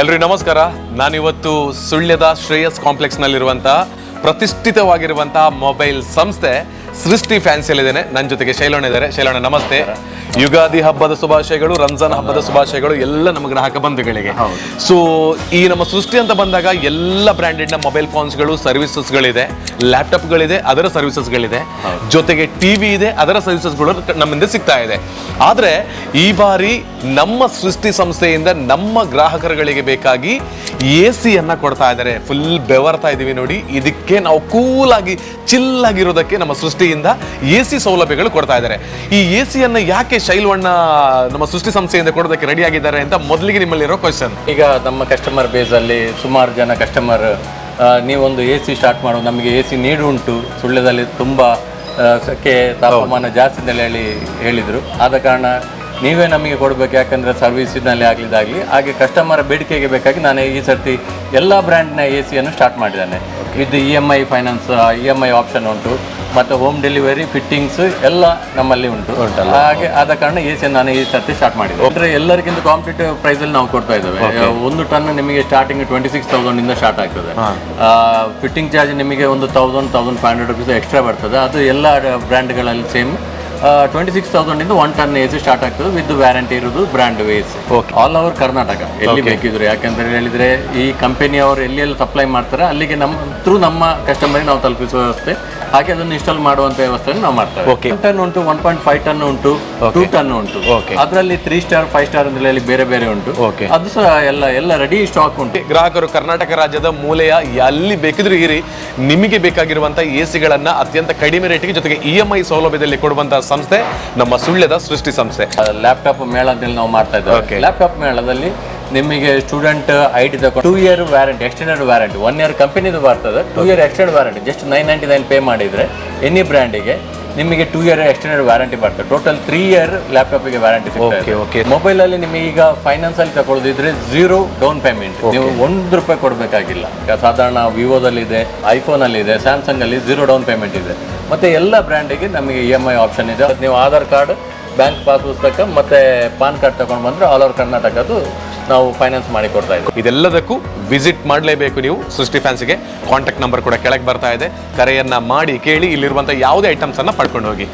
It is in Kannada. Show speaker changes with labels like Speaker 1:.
Speaker 1: ಎಲ್ರಿಗೂ ನಮಸ್ಕಾರ. ನಾನಿವತ್ತು ಸುಳ್ಯದ ಶ್ರೇಯಸ್ ಕಾಂಪ್ಲೆಕ್ಸ್ನಲ್ಲಿರುವಂತಹ ಪ್ರತಿಷ್ಠಿತವಾಗಿರುವಂತಹ ಮೊಬೈಲ್ ಸಂಸ್ಥೆ ಸೃಷ್ಟಿ ಫ್ಯಾನ್ಸಿಯಲ್ಲಿದ್ದೇನೆ. ನನ್ನ ಜೊತೆಗೆ ಶೈಲಣ್ಣ ಇದ್ದಾರೆ. ಶೈಲಣ್ಣ ನಮಸ್ತೆ. ಯುಗಾದಿ ಹಬ್ಬದ ಶುಭಾಶಯಗಳು, ರಂಜಾನ್ ಹಬ್ಬದ ಶುಭಾಶಯಗಳು ಎಲ್ಲ ನಮ್ಮ ಗ್ರಾಹಕ ಬಂಧುಗಳಿಗೆ. ಸೊ ಈ ನಮ್ಮ ಸೃಷ್ಟಿ ಅಂತ ಬಂದಾಗ ಎಲ್ಲ ಬ್ರ್ಯಾಂಡೆಡ್ನ ಮೊಬೈಲ್ ಫೋನ್ಸ್ಗಳು, ಸರ್ವಿಸಸ್ಗಳಿದೆ, ಲ್ಯಾಪ್ಟಾಪ್ಗಳಿದೆ, ಅದರ ಸರ್ವಿಸಸ್ಗಳಿದೆ, ಜೊತೆಗೆ ಟಿವಿ ಇದೆ, ಅದರ ಸರ್ವಿಸಸ್ಗಳು ನಮ್ಮಿಂದ ಸಿಗ್ತಾ ಇದೆ. ಆದರೆ ಈ ಬಾರಿ ನಮ್ಮ ಸೃಷ್ಟಿ ಸಂಸ್ಥೆಯಿಂದ ನಮ್ಮ ಗ್ರಾಹಕರುಗಳಿಗೆ ಬೇಕಾಗಿ AC ಕೊಡ್ತಾ ಇದ್ದಾರೆ. ಫುಲ್ ಬೆವರ್ತಾ ಇದೀವಿ ನೋಡಿ. ಇದಕ್ಕೆ ನಾವು ಕೂಲಾಗಿ ಚಿಲ್ಲಾಗಿರೋದಕ್ಕೆ ನಮ್ಮ ಸೃಷ್ಟಿಯಿಂದ AC ಸೌಲಭ್ಯಗಳು ಕೊಡ್ತಾ ಇದ್ದಾರೆ. ಈ AC ಯಾಕೆ ಶೈಲವಣ್ಣ ನಮ್ಮ ಸೃಷ್ಟಿ ಸಂಸ್ಥೆಯಿಂದ ಕೊಡೋದಕ್ಕೆ ರೆಡಿ ಆಗಿದ್ದಾರೆ ಅಂತ ಮೊದಲಿಗೆ ನಿಮ್ಮಲ್ಲಿರೋ ಕ್ವಶನ್.
Speaker 2: ಈಗ ನಮ್ಮ ಕಸ್ಟಮರ್ ಬೇಸ್ ಅಲ್ಲಿ ಸುಮಾರು ಜನ ಕಸ್ಟಮರ್ ನೀವೊಂದು AC ಸ್ಟಾರ್ಟ್ ಮಾಡೋ, ನಮಗೆ AC ನೀಡು ಉಂಟು, ಸುಳ್ಯದಲ್ಲಿ ತುಂಬಾ ಸೆಕೆ ತಾಪಮಾನ ಜಾಸ್ತಿ ಅಂತ ಹೇಳಿದ್ರು. ಆದ ಕಾರಣ ನೀವೇ ನಮಗೆ ಕೊಡಬೇಕು, ಯಾಕಂದರೆ ಸರ್ವಿಸಿನಲ್ಲಿ ಆಗಲಿದ್ದಾಗಲಿ ಹಾಗೆ ಕಸ್ಟಮರ್ ಬೇಡಿಕೆಗೆ ಬೇಕಾಗಿ ನಾನು ಈ ಸರ್ತಿ ಎಲ್ಲ ಬ್ರ್ಯಾಂಡ್ನ AC ಸ್ಟಾರ್ಟ್ ಮಾಡಿದ್ದೇನೆ. ಇದು EMI ಫೈನಾನ್ಸ್, EMI ಆಪ್ಷನ್ ಉಂಟು, ಮತ್ತು ಹೋಮ್ ಡೆಲಿವರಿ, ಫಿಟ್ಟಿಂಗ್ಸ್ ಎಲ್ಲ ನಮ್ಮಲ್ಲಿ ಉಂಟು. ಹಾಗೆ ಆದ ಕಾರಣ AC ನಾನು ಈ ಸರ್ತಿ ಸ್ಟಾರ್ಟ್ ಮಾಡಿದ್ದೆ. ಅಂದರೆ ಎಲ್ಲರಿಗಿಂತ ಕಾಂಪಿಟೇಟಿವ್ ಪ್ರೈಸಲ್ಲಿ ನಾವು ಕೊಡ್ತಾ ಇದ್ದೇವೆ. 1 ಟನ್ ನಿಮಗೆ ಸ್ಟಾರ್ಟಿಂಗ್ 26,000 ಇಂದ ಸ್ಟಾರ್ಟ್ ಆಗ್ತದೆ. ಫಿಟ್ಟಿಂಗ್ ಚಾರ್ಜ್ ನಿಮಗೆ ಒಂದು 1,000-1,500 rupees ಎಕ್ಸ್ಟ್ರಾ ಬರ್ತದೆ. ಅದು ಎಲ್ಲ ಬ್ರ್ಯಾಂಡ್ಗಳಲ್ಲಿ ಸೇಮ್ 26,000 ಇಂದ 1 ಟನ್ AC ಸ್ಟಾರ್ಟ್ ಆಗ್ತದೆ. ವಿತ್ ವ್ಯಾರಂಟಿ ಇರೋದು brand AC all over Karnataka ಎಲ್ಲಿ ಬೇಕಿದ್ರು. ಯಾಕಂತ ಹೇಳಿದ್ರೆ ಈ ಕಂಪನಿಯವರು ಎಲ್ಲಿ ಸಪ್ಲೈ ಮಾಡ್ತಾರೆ ಅಲ್ಲಿಗೆ ನಮ್ಮ ಕಸ್ಟಮರ್ಗೆ ನಾವು ತಲುಪಿಸುವ ವ್ಯವಸ್ಥೆ, ಹಾಗೆ ಅದನ್ನು ಇನ್ಸ್ಟಾಲ್ ಮಾಡುವಂತ ವ್ಯವಸ್ಥೆಯನ್ನು ನಾವು ಮಾಡ್ತೇವೆ. 1 ಟನ್ ಉಂಟು, 1.5 ಟನ್ ಉಂಟು, 2 ಟನ್ ಉಂಟು. ಅದರಲ್ಲಿ 3 ಸ್ಟಾರ್ 5 ಸ್ಟಾರ್ ಅಂತ ಹೇಳಿ ಬೇರೆ ಬೇರೆ ಉಂಟು. ಅದು ಸಹ ಎಲ್ಲ ರೆಡಿ ಸ್ಟಾಕ್ ಉಂಟು.
Speaker 1: ಗ್ರಾಹಕರು ಕರ್ನಾಟಕ ರಾಜ್ಯದ ಮೂಲೆಯ ಎಲ್ಲಿ ಬೇಕಿದ್ರು ಇರಿ, ನಿಮಗೆ ಬೇಕಾಗಿರುವಂತಹ AC ಅತ್ಯಂತ ಕಡಿಮೆ ರೇಟಿಗೆ ಜೊತೆಗೆ EMI ಸೌಲಭ್ಯದಲ್ಲಿ ಕೊಡುವಂತಹ ಸಂಸ್ಥೆ ನಮ್ಮ ಸುಳ್ಯದ ಸೃಷ್ಟಿ ಸಂಸ್ಥೆ.
Speaker 2: ಲ್ಯಾಪ್ಟಾಪ್ ಮೇಳ ಅಂತ ನಾವು ಮಾಡ್ತಾ ಇದ್ದೇವೆ. ಲ್ಯಾಪ್ಟಾಪ್ ಮೇಳದಲ್ಲಿ ನಿಮಗೆ ಸ್ಟೂಡೆಂಟ್ ID ತಗೊಂಡು 2 year warranty, extended warranty, 1 year ಕಂಪನಿದು ಬರ್ತದೆ, 2 year extend warranty. Just 999 pay ಮಾಡಿದರೆ ಎನಿ ಬ್ರ್ಯಾಂಡಿಗೆ ನಿಮಗೆ 2 ಇಯರ್ ಎಕ್ಸ್ಟೆಂಡೆಡ್ ವ್ಯಾರಂಟಿ ಬರ್ತದೆ. ಟೋಟಲ್ 3 ಇಯರ್ ಲ್ಯಾಪ್ಟಾಪಿಗೆ ವ್ಯಾರಂಟಿ ಸಿಗ್ತದೆ. ಮೊಬೈಲಲ್ಲಿ ನಿಮಗೆ ಈಗ ಫೈನಾನ್ಸ್ ಅಲ್ಲಿ ತಗೊಳ್ಳೋದಿದ್ರೆ 0 ಡೌನ್ ಪೇಮೆಂಟ್, ನೀವು ₹1 ಕೊಡಬೇಕಾಗಿಲ್ಲ. ಸಾಧಾರಣ ವಿವೋದಲ್ಲಿ ಇದೆ, ಐಫೋನ್ ಅಲ್ಲಿ ಇದೆ, ಸ್ಯಾಮ್ಸಂಗ್ ಅಲ್ಲಿ 0 ಡೌನ್ ಪೇಮೆಂಟ್ ಇದೆ. ಮತ್ತೆ ಎಲ್ಲ ಬ್ರ್ಯಾಂಡಿಗೆ ನಮಗೆ EMI ಆಪ್ಷನ್ ಇದೆ. ನೀವು ಆಧಾರ್ ಕಾರ್ಡ್, ಬ್ಯಾಂಕ್ ಪಾಸ್ ಪುಸ್ತಕ ಮತ್ತೆ ಪಾನ್ ಕಾರ್ಡ್ ತಗೊಂಡು ಬಂದ್ರೆ ಆಲ್ ಓವರ್ ಕರ್ನಾಟಕದ್ದು ನಾವು ಫೈನಾನ್ಸ್ ಮಾಡಿ ಕೊಡ್ತಾ ಇದ್ದೀವಿ.
Speaker 1: ಇದೆಲ್ಲದಕ್ಕೂ ವಿಸಿಟ್ ಮಾಡಲೇಬೇಕು ನೀವು ಸೃಷ್ಟಿ ಫ್ಯಾನ್ಸಿಗೆ. ಕಾಂಟ್ಯಾಕ್ಟ್ ನಂಬರ್ ಕೂಡ ಕೆಳಗೆ ಬರ್ತಾ ಇದೆ. ಕರೆಯನ್ನ ಮಾಡಿ ಕೇಳಿ ಇಲ್ಲಿರುವಂತಹ ಯಾವುದೇ ಐಟಮ್ಸ್ ಅನ್ನ ಪಡ್ಕೊಂಡು ಹೋಗಿ.